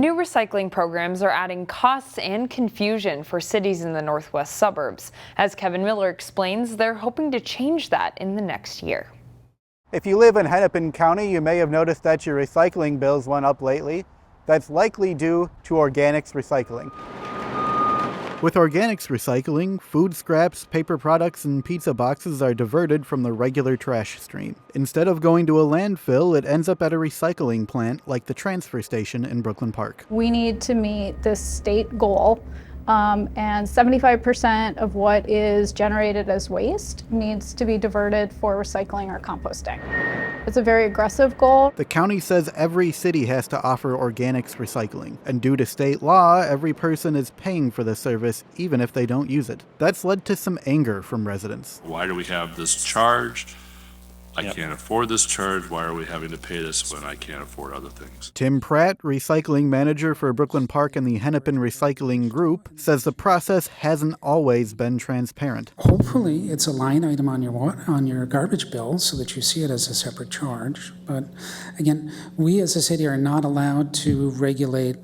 New recycling programs are adding costs and confusion for cities in the northwest suburbs. As Kevin Miller explains, they're hoping to change that in the next year. If you live in Hennepin County, you may have noticed that your recycling bills went up lately. That's likely due to organics recycling. With organics recycling, food scraps, paper products, and pizza boxes are diverted from the regular trash stream. Instead of going to a landfill, it ends up at a recycling plant like the transfer station in Brooklyn Park. We need to meet this state goal, and 75% of what is generated as waste needs to be diverted for recycling or composting. It's a very aggressive goal. The county says every city has to offer organics recycling, and due to state law, every person is paying for the service even if they don't use it. That's led to some anger from residents. Why do we have this charge? I can't afford this charge. Why are we having to pay this when I can't afford other things? Tim Pratt, recycling manager for Brooklyn Park and the Hennepin Recycling Group, says the process hasn't always been transparent. Hopefully it's a line item on your garbage bill so that you see it as a separate charge. But again, we as a city are not allowed to regulate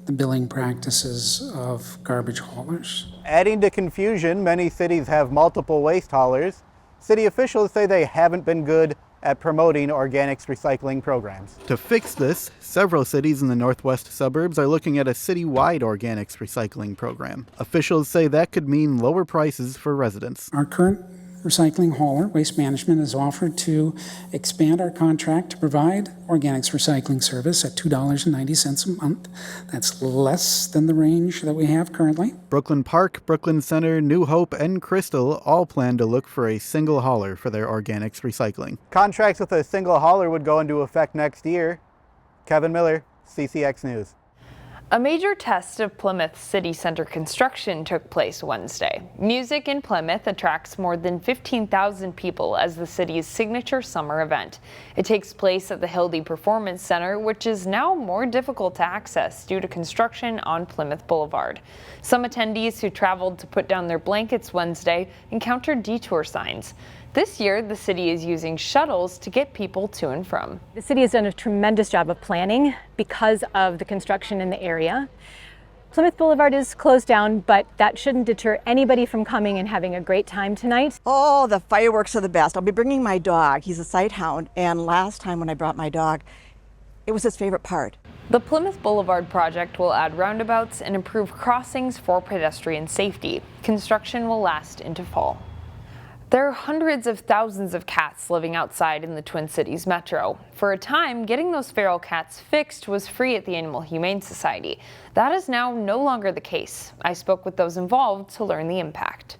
the billing practices of garbage haulers. Adding to confusion, many cities have multiple waste haulers. City officials say they haven't been good at promoting organics recycling programs. To fix this, several cities in the northwest suburbs are looking at a citywide organics recycling program. Officials say that could mean lower prices for residents. Our current recycling hauler, Waste Management, has offered to expand our contract to provide organics recycling service at $2.90 a month. That's less than the range that we have currently. Brooklyn Park, Brooklyn Center, New Hope, and Crystal all plan to look for a single hauler for their organics recycling. Contracts with a single hauler would go into effect next year. Kevin Miller, CCX News. A major test of Plymouth city center construction took place Wednesday. Music in Plymouth attracts more than 15,000 people as the city's signature summer event. It takes place at the Hildy Performance Center, which is now more difficult to access due to construction on Plymouth Boulevard. Some attendees who traveled to put down their blankets Wednesday encountered detour signs. This year, the city is using shuttles to get people to and from. The city has done a tremendous job of planning because of the construction in the area. Plymouth Boulevard is closed down, but that shouldn't deter anybody from coming and having a great time tonight. Oh, the fireworks are the best. I'll be bringing my dog. He's a sight hound, and last time when I brought my dog, it was his favorite part. The Plymouth Boulevard project will add roundabouts and improve crossings for pedestrian safety. Construction will last into fall. There are hundreds of thousands of cats living outside in the Twin Cities metro. For a time, getting those feral cats fixed was free at the Animal Humane Society. That is now no longer the case. I spoke with those involved to learn the impact.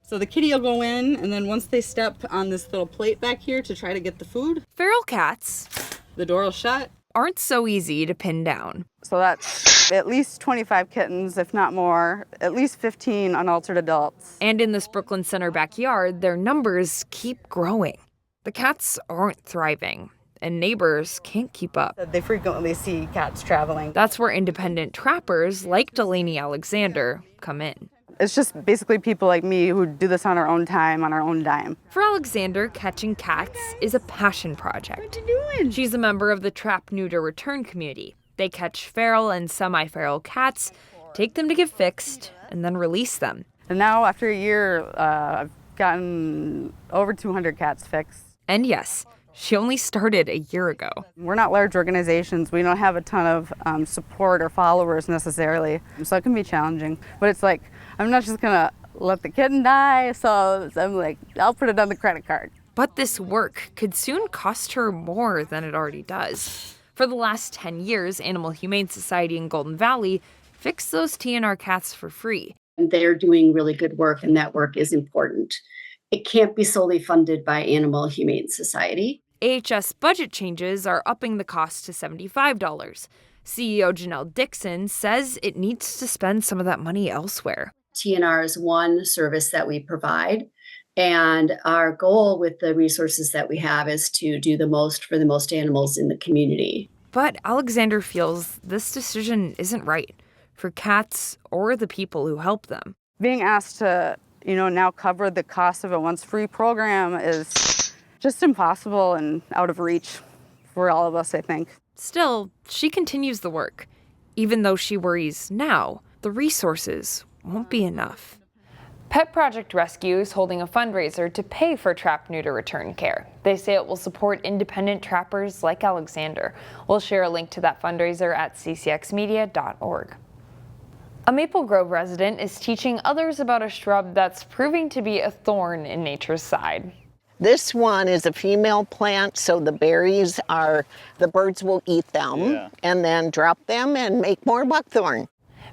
So the kitty will go in, and then once they step on this little plate back here to try to get the food, Feral cats, the door will shut. Aren't so easy to pin down. So that's at least 25 kittens, if not more, at least 15 unaltered adults. And in this Brooklyn Center backyard, their numbers keep growing. The cats aren't thriving, and neighbors can't keep up. They frequently see cats traveling. That's where independent trappers like Delaney Alexander come in. It's just basically people like me who do this on our own time, on our own dime. For Alexander, catching cats is a passion project. What you doing? She's a member of the Trap Neuter Return community. They catch feral and semi-feral cats, take them to get fixed, and then release them. And now, after a year, I've gotten over 200 cats fixed. And yes, she only started a year ago. We're not large organizations. We don't have a ton of support or followers necessarily, so it can be challenging. But it's like, I'm not just gonna let the kitten die, so I'm like, I'll put it on the credit card. But this work could soon cost her more than it already does. For the last 10 years, Animal Humane Society in Golden Valley fixed those TNR cats for free. They're doing really good work, and that work is important. It can't be solely funded by Animal Humane Society. AHS budget changes are upping the cost to $75. CEO Janelle Dixon says it needs to spend some of that money elsewhere. TNR is one service that we provide, and our goal with the resources that we have is to do the most for the most animals in the community. But Alexander feels this decision isn't right for cats or the people who help them. Being asked to, now cover the cost of a once free program is just impossible and out of reach for all of us, I think. Still, she continues the work. even though she worries now the resources won't be enough. Pet Project Rescue is holding a fundraiser to pay for trap-neuter return care. They say it will support independent trappers like Alexander. We'll share a link to that fundraiser at ccxmedia.org. A Maple Grove resident is teaching others about a shrub that's proving to be a thorn in nature's side. This one is a female plant, so the berries the birds will eat them and then drop them and make more buckthorn.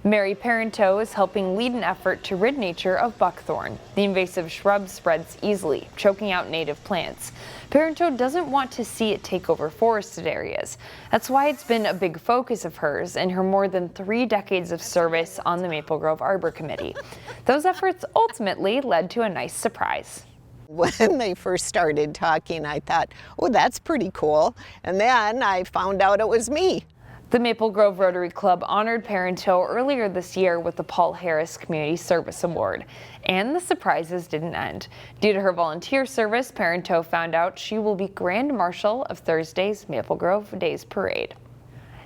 Mary Parenteau is helping lead an effort to rid nature of buckthorn. The invasive shrub spreads easily, choking out native plants. Parenteau doesn't want to see it take over forested areas. That's why it's been a big focus of hers in her more than 3 decades of service on the Maple Grove Arbor Committee. Those efforts ultimately led to a nice surprise. When they first started talking, I thought, oh, that's pretty cool. And then I found out it was me. The Maple Grove Rotary Club honored Parenteau earlier this year with the Paul Harris Community Service Award. And the surprises didn't end. Due to her volunteer service, Parenteau found out she will be Grand Marshal of Thursday's Maple Grove Days Parade.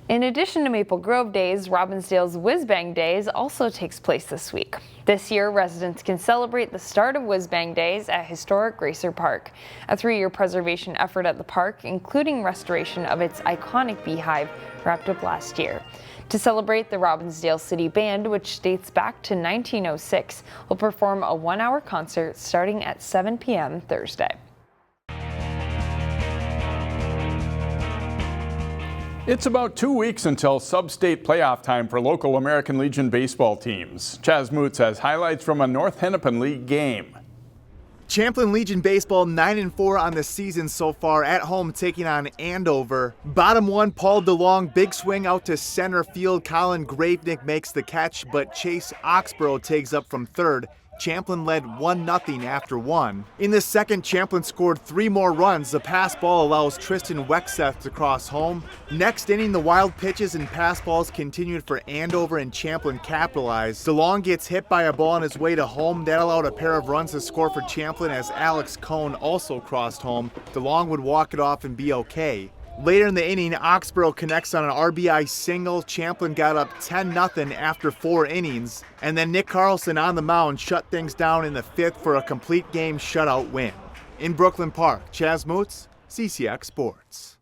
In addition to Maple Grove Days, Robbinsdale's Whiz Bang Days also takes place this week. This year, residents can celebrate the start of Whiz Bang Days at historic Graeser Park, a 3-year preservation effort at the park, including restoration of its iconic beehive, wrapped up last year. To celebrate, the Robbinsdale City Band, which dates back to 1906, will perform a 1-hour concert starting at 7 p.m. Thursday. It's about 2 weeks until sub-state playoff time for local American Legion baseball teams. Chaz Moots has highlights from a North Hennepin League game. Champlin Legion baseball 9-4 on the season so far, at home taking on Andover. Bottom one, Paul DeLong, big swing out to center field. Colin Gravenick makes the catch, but Chase Oxborough takes up from third. Champlin led 1-0 after 1. In the second, Champlin scored 3 more runs. The pass ball allows Tristan Wexeth to cross home. Next inning, the wild pitches and pass balls continued for Andover, and Champlin capitalized. DeLong gets hit by a ball on his way to home. That allowed a pair of runs to score for Champlin as Alex Cohn also crossed home. DeLong would walk it off and be okay. Later in the inning, Oxborough connects on an RBI single. Champlin got up 10-0 after 4 innings. And then Nick Carlson on the mound shut things down in the 5th for a complete game shutout win. In Brooklyn Park, Chaz Moots, CCX Sports.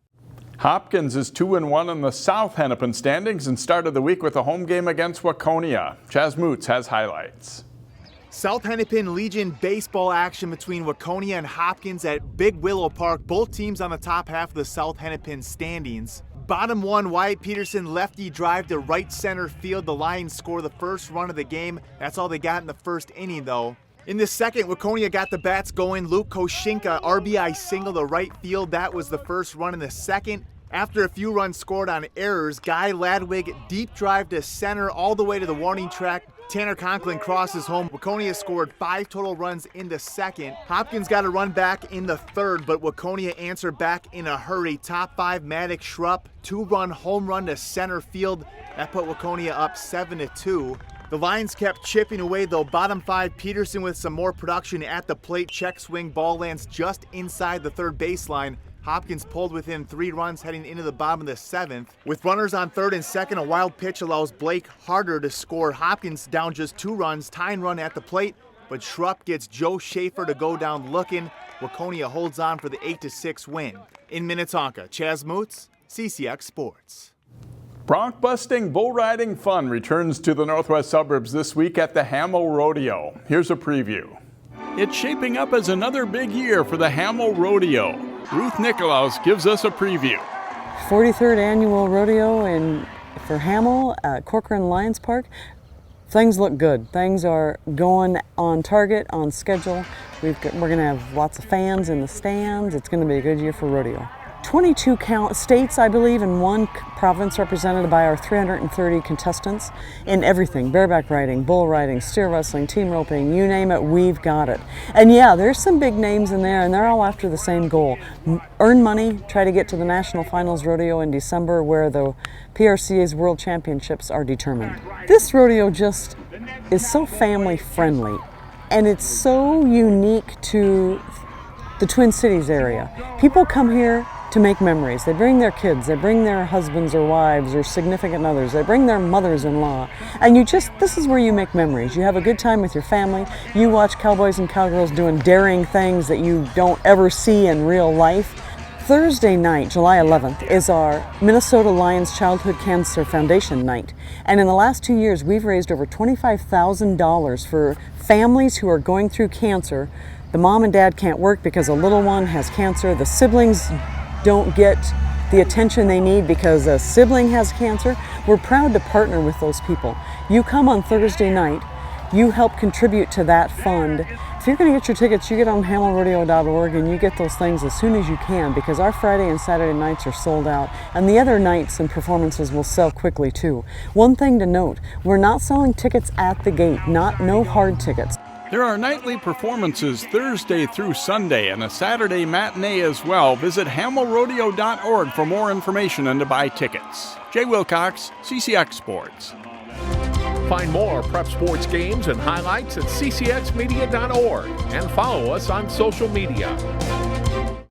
Hopkins is 2-1 in the South Hennepin standings and started the week with a home game against Waconia. Chaz Moots has highlights. South Hennepin Legion baseball action between Waconia and Hopkins at Big Willow Park. Both teams on the top half of the South Hennepin standings. Bottom one, Wyatt Peterson lefty drive to right center field. The Lions score the first run of the game. That's all they got in the first inning though. In the second, Waconia got the bats going. Luke Koshinka RBI single to right field. That was the first run in the second. After a few runs scored on errors, Guy Ladwig deep drive to center all the way to the warning track. Tanner Conklin crosses home. Waconia scored 5 total runs in the second. Hopkins got a run back in the third, but Waconia answered back in a hurry. Top 5 Maddox Schrupp, 2-run home run to center field. That put Waconia up 7-2. The Lions kept chipping away though. Bottom 5, Peterson with some more production at the plate. Check swing, ball lands just inside the third baseline. Hopkins pulled within 3 runs heading into the bottom of the 7th. With runners on third and second, a wild pitch allows Blake Harder to score. Hopkins down just 2 runs, tying run at the plate, but Schrupp gets Joe Schaefer to go down looking. Waconia holds on for the 8-6 win. In Minnetonka, Chaz Moots, CCX Sports. Bronc-busting bull riding fun returns to the northwest suburbs this week at the Hamel Rodeo. Here's a preview. It's shaping up as another big year for the Hamel Rodeo. Ruth Nicolaus gives us a preview. 43rd annual rodeo for Hamel at Corcoran Lions Park. Things look good. Things are going on target, on schedule. We're going to have lots of fans in the stands. It's going to be a good year for rodeo. 22 states, I believe, and 1 province represented by our 330 contestants in everything. Bareback riding, bull riding, steer wrestling, team roping, you name it, we've got it. And yeah, there's some big names in there, and they're all after the same goal. Earn money, try to get to the National Finals Rodeo in December where the PRCA's World Championships are determined. This rodeo just is so family friendly, and it's so unique to the Twin Cities area. People come here to make memories. They bring their kids, they bring their husbands or wives or significant others, they bring their mothers-in-law. And this is where you make memories. You have a good time with your family. You watch cowboys and cowgirls doing daring things that you don't ever see in real life. Thursday night, July 11th, is our Minnesota Lions Childhood Cancer Foundation night. And in the last 2 years, we've raised over $25,000 for families who are going through cancer. The mom and dad can't work because a little one has cancer. The siblings don't get the attention they need because a sibling has cancer. We're proud to partner with those people. You come on Thursday night, you help contribute to that fund. If you're going to get your tickets, you get on hamelrodeo.org and you get those things as soon as you can, because our Friday and Saturday nights are sold out, and the other nights and performances will sell quickly too. One thing to note, we're not selling tickets at the gate, no hard tickets. There are nightly performances Thursday through Sunday and a Saturday matinee as well. Visit hamelrodeo.org for more information and to buy tickets. Jay Wilcox, CCX Sports. Find more prep sports games and highlights at ccxmedia.org and follow us on social media.